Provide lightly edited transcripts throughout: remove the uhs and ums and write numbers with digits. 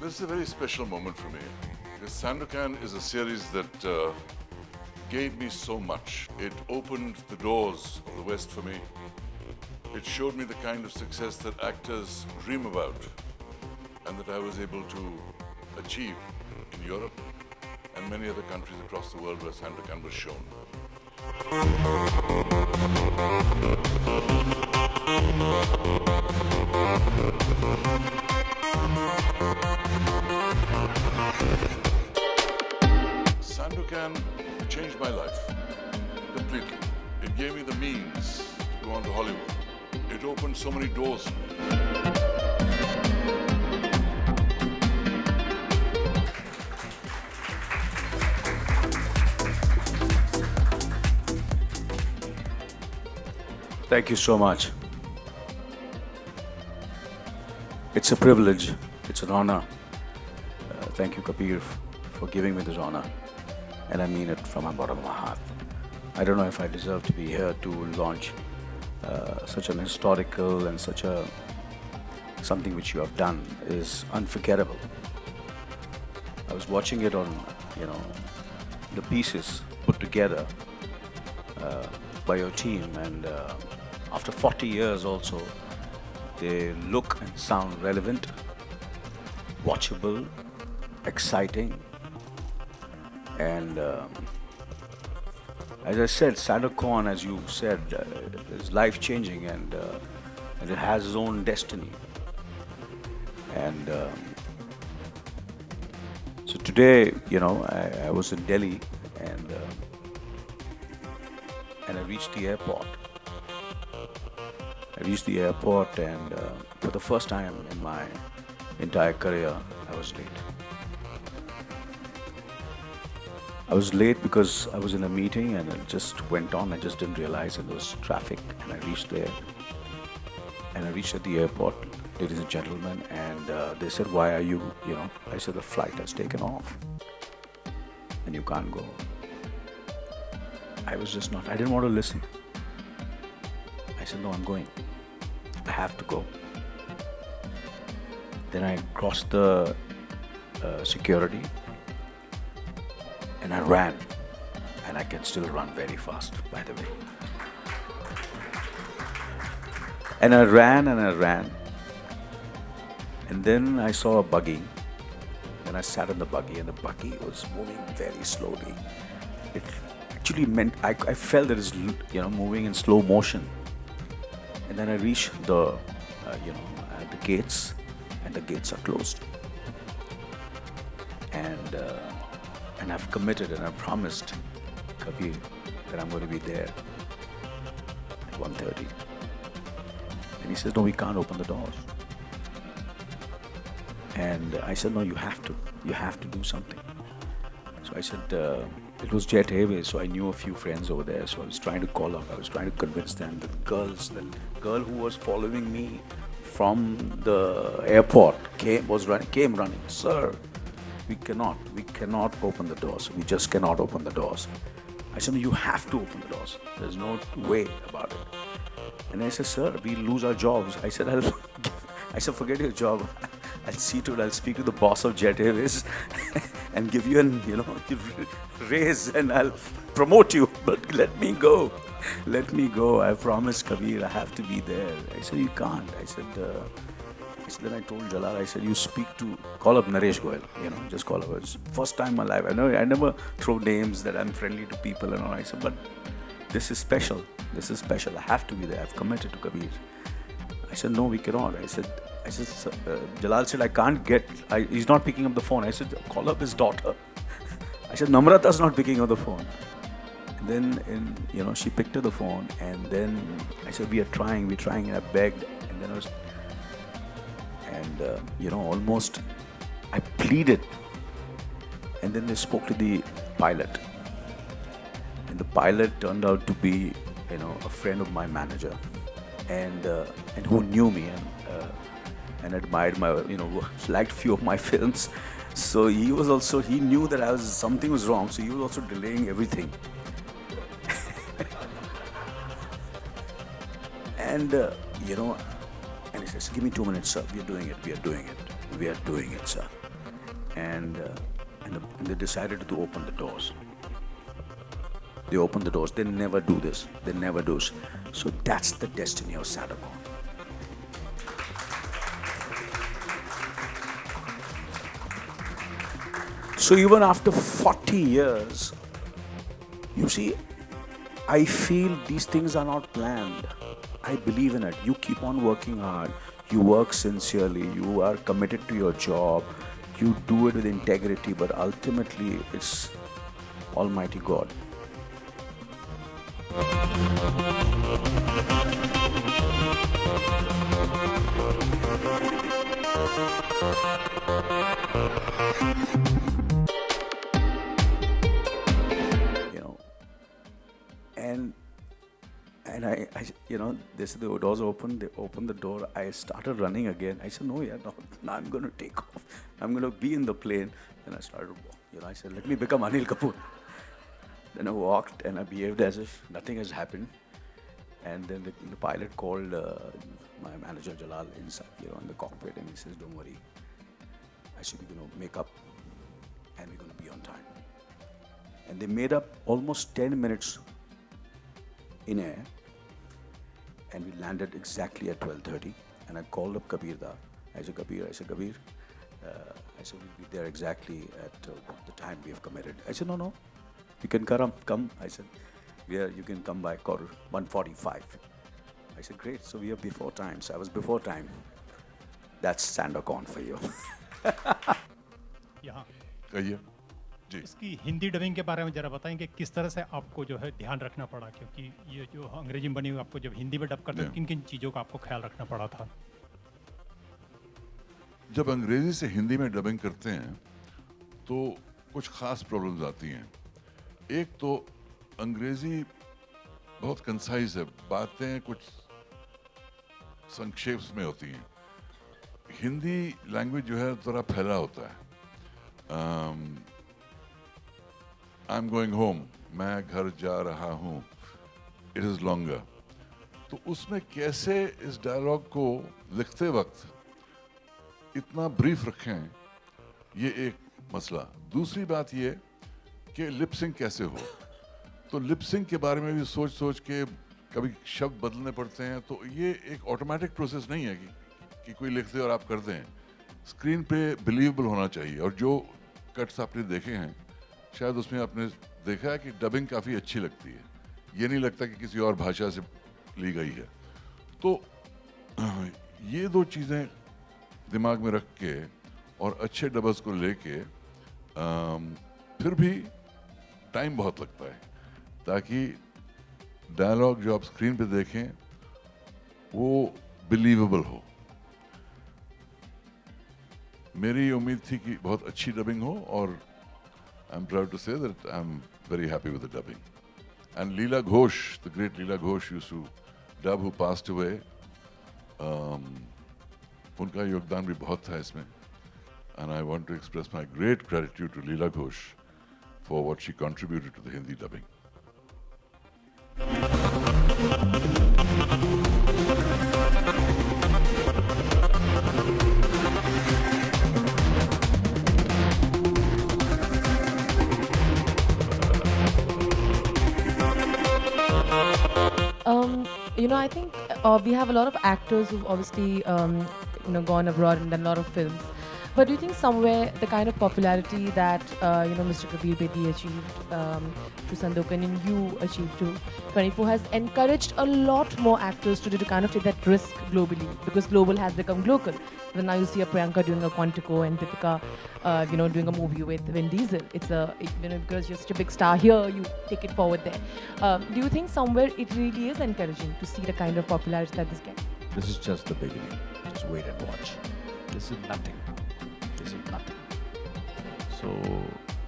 This is a very special moment for me. Because Sandokan is a series that gave me so much. It opened the doors of the West for me. It showed me the kind of success that actors dream about and that I was able to achieve in Europe and many other countries across the world where Sandokan was shown. Sandokan changed my life completely. It gave me the means to go on to Hollywood. It opened so many doors for me. Thank you so much. It's a privilege, it's an honor. Thank you, Kabir, for giving me this honor. And I mean it from the bottom of my heart. I don't know if I deserve to be here to launch such an historical and something which you have done is unforgettable. I was watching it on, the pieces put together by your team, and after 40 years also, they look and sound relevant, watchable, exciting, and as I said, Sandokan, as you said, is life-changing, and it has its own destiny. And so today, I was in Delhi, and I reached the airport. And for the first time in my entire career, I was late. I was late because I was in a meeting and it just went on. I just didn't realize there was traffic, and I reached there. And I reached at the airport, ladies and gentlemen, and they said, "Why are you, I said, "The flight has taken off and you can't go." I didn't want to listen. I said, "No, I'm going. I have to go." Then I crossed the security and I ran. And I can still run very fast, by the way. And I ran. And then I saw a buggy. Then I sat in the buggy, and the buggy was moving very slowly. It actually meant I felt that it's moving in slow motion. And then I reached the gates, and the gates are closed. And I've committed and I've promised Kabir that I'm going to be there at 1:30. And he says, "No, we can't open the doors." And I said, "No, you have to do something." So I said, it was Jet Airways, so I knew a few friends over there. So I was trying to call up. I was trying to convince them. The girl who was following me from the airport came running. "Sir, we cannot open the doors. We just cannot open the doors." I said, "No, you have to open the doors. There's no way about it." And I said, "Sir, we lose our jobs." I said, "Forget your job. I'll see to it. I'll speak to the boss of Jet Airways and give you raise, and I'll promote you. But let me go. Let me go. I promised Kabir I have to be there." I said, "You can't." I said, then I told Jalal, I said, call up Naresh Goyal, just call up. It's first time in my life. I never throw names that I'm friendly to people and all. I said, but this is special. I have to be there. I've committed to Kabir. I said, "No, we cannot." I said, Jalal said, "I can't he's not picking up the phone." I said, "Call up his daughter." I said, "Namrata's not picking up the phone." And then, she picked up the phone, and then I said, we're trying, and I begged, and then almost I pleaded. And then they spoke to the pilot, and the pilot turned out to be, a friend of my manager, and who knew me and admired my, liked few of my films. So he knew that something was wrong, so he was also delaying everything. And and he says, "Give me 2 minutes, sir. We are doing it, sir." and they decided to open the doors. They open the doors. They never do this. They never do. So that's the destiny of Sandokan. So even after 40 years, you see, I feel these things are not planned. I believe in it. You keep on working hard. You work sincerely. You are committed to your job. You do it with integrity, but ultimately it's Almighty God. You know, and I they said the doors open. They opened the door. I started running again. I said, no, now I'm going to take off. I'm going to be in the plane. Then I started, I said, let me become Anil Kapoor. Then I walked and I behaved as if nothing has happened. And then the pilot called my manager Jalal inside, in the cockpit, and he says, don't worry. I said, we're going to make up and we're going to be on time. And they made up almost 10 minutes in air. And we landed exactly at 12:30. And I called up Kabir Da. I said, Kabir, I said, we'll be there exactly at the time we have committed. I said, no, you can come. I said, you can come by 1:45. I said, great, so we are before time. So I was before time. That's Sandokan for you. यहाँ कहिए जी। इसकी Hindi dubbing के बारे में जरा बताएं कि किस तरह से आपको जो है ध्यान रखना पड़ा, क्योंकि ये जो अंग्रेजी में बनी हुई आपको जब हिंदी में डब करते हैं किन किन चीज़ों का आपको ख्याल रखना पड़ा था? जब अंग्रेजी से हिंदी में डबिंग करते हैं तो कुछ खास प्रॉब्लम्स आती हैं। एक तो अंग्रेजी बहुत कंसाइज है, बातें कुछ संक्षेप में होती हैं। हिंदी लैंग्वेज जो है थोड़ा फैला होता है। आई एम गोइंग होम, मैं घर जा रहा हूँ, इट इज़ लॉन्गर। तो उसमें कैसे इस डायलॉग को लिखते वक्त इतना ब्रीफ रखें, ये एक मसला। दूसरी बात ये कि लिप सिंक कैसे हो, तो लिप सिंक के बारे में भी सोच के कभी शब्द बदलने पड़ते हैं। तो ये एक ऑटोमेटिक प्रोसेस नहीं है कि कोई लिख दे और आप कर दें। स्क्रीन पे बिलीवेबल होना चाहिए। और जो कट्स आपने देखे हैं शायद उसमें आपने देखा है कि डबिंग काफ़ी अच्छी लगती है, ये नहीं लगता कि किसी और भाषा से ली गई है। तो ये दो चीज़ें दिमाग में रख के और अच्छे डबल्स को लेके फिर भी टाइम बहुत लगता है ताकि डायलॉग जो आप स्क्रीन पे देखें वो बिलीवेबल हो। मेरी उम्मीद थी कि बहुत अच्छी डबिंग हो और I am proud to say that I am very happy with the dubbing. And Leela Ghosh, the great Leela Ghosh used to dub, who passed away, उनका योगदान भी बहुत था इसमें। And I want to express my great gratitude to Leela Ghosh for what she contributed to the Hindi dubbing. I think we have a lot of actors who've obviously, gone abroad and done a lot of films. But do you think somewhere the kind of popularity that, Mr. Kabir Bedi achieved through Sandokan and you achieved through 24 has encouraged a lot more actors to kind of take that risk globally, because global has become local. Then now you see a Priyanka doing a Quantico and Deepika, doing a movie with Vin Diesel. It's because you're such a big star here, you take it forward there. Do you think somewhere it really is encouraging to see the kind of popularity that this gets? This is just the beginning. Just wait and watch. This is nothing. This is nothing. So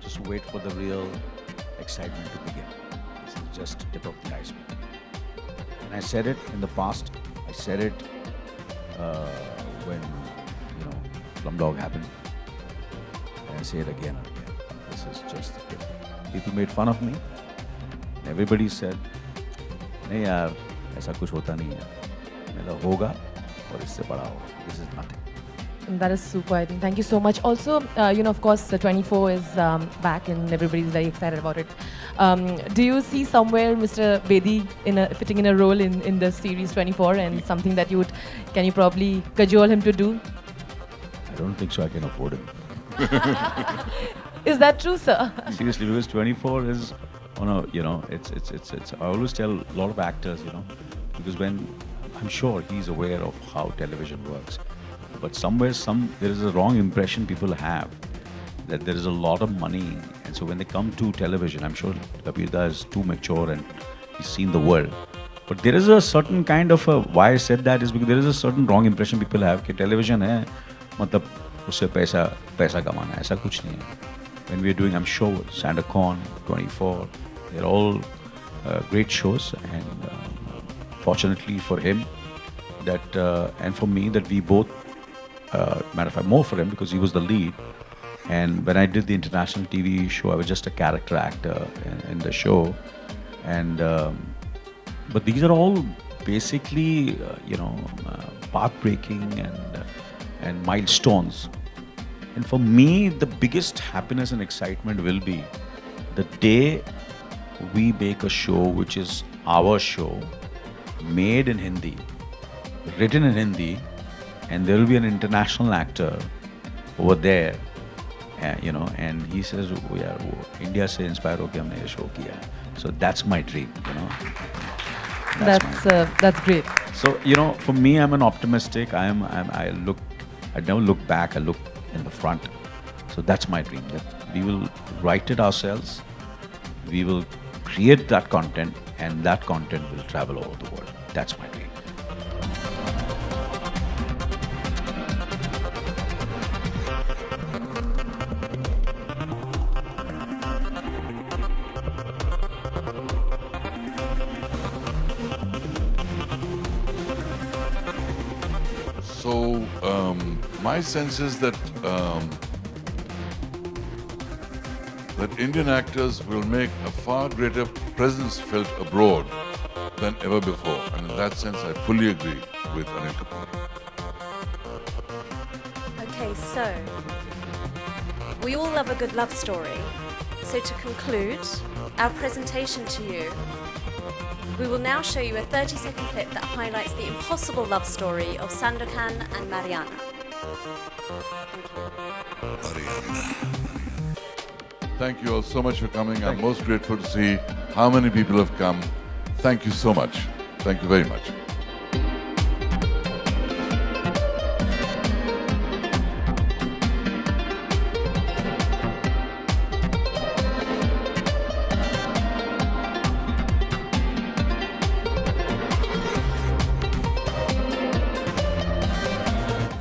just wait for the real excitement to begin. This is just tip of the iceberg. And I said it in the past. I said it when Slumdog happened. And I say it again and again. This is just the tip. People made fun of me. And everybody said, "नहीं यार, ऐसा कुछ होता नहीं है." मैंने होगा और इससे बड़ा होगा. This is nothing. That is super, I think. Thank you so much. Also, of course, the 24 is back and everybody's very excited about it. Do you see somewhere Mr. Bedi fitting in a role in the series 24 and something that can you probably cajole him to do? I don't think so I can afford him. Is that true, sir? Seriously, because 24 is on a, it's, I always tell a lot of actors, because I'm sure he's aware of how television works. But somewhere, there is a wrong impression people have that there is a lot of money. And so when they come to television, I'm sure Kabir is too mature and he's seen the world. But there is a certain kind of why I said that is because there is a certain wrong impression people have that television hai, matlab usse paisa kamana, aisa kuch nahi hai. When we're doing, I'm sure, Sandokan, 24, they're all great shows. And fortunately for him, and for me, that we both, matter of fact, more for him because he was the lead. And when I did the international TV show, I was just a character actor in the show. And but these are all basically, path-breaking and milestones. And for me, the biggest happiness and excitement will be the day we make a show which is our show, made in Hindi, written in Hindi, and there will be an international actor over there, and he says, India se inspire hoke humne ye show kiya. So that's my dream, That's great. So, for me, I'm an optimistic. I never look back, I look in the front. So that's my dream, that we will write it ourselves, we will create that content, and that content will travel over the world. That's my dream. So, my sense is that Indian actors will make a far greater presence felt abroad than ever before. And in that sense, I fully agree with Anil Kapoor. Okay, so we all love a good love story. So to conclude our presentation to you, we will now show you a 30-second clip that highlights the impossible love story of Sandokan and Mariana. Thank you all so much for coming. I'm most grateful to see how many people have come. Thank you so much. Thank you very much.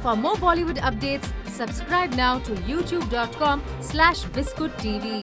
For more Bollywood updates, subscribe now to youtube.com/biscuittv.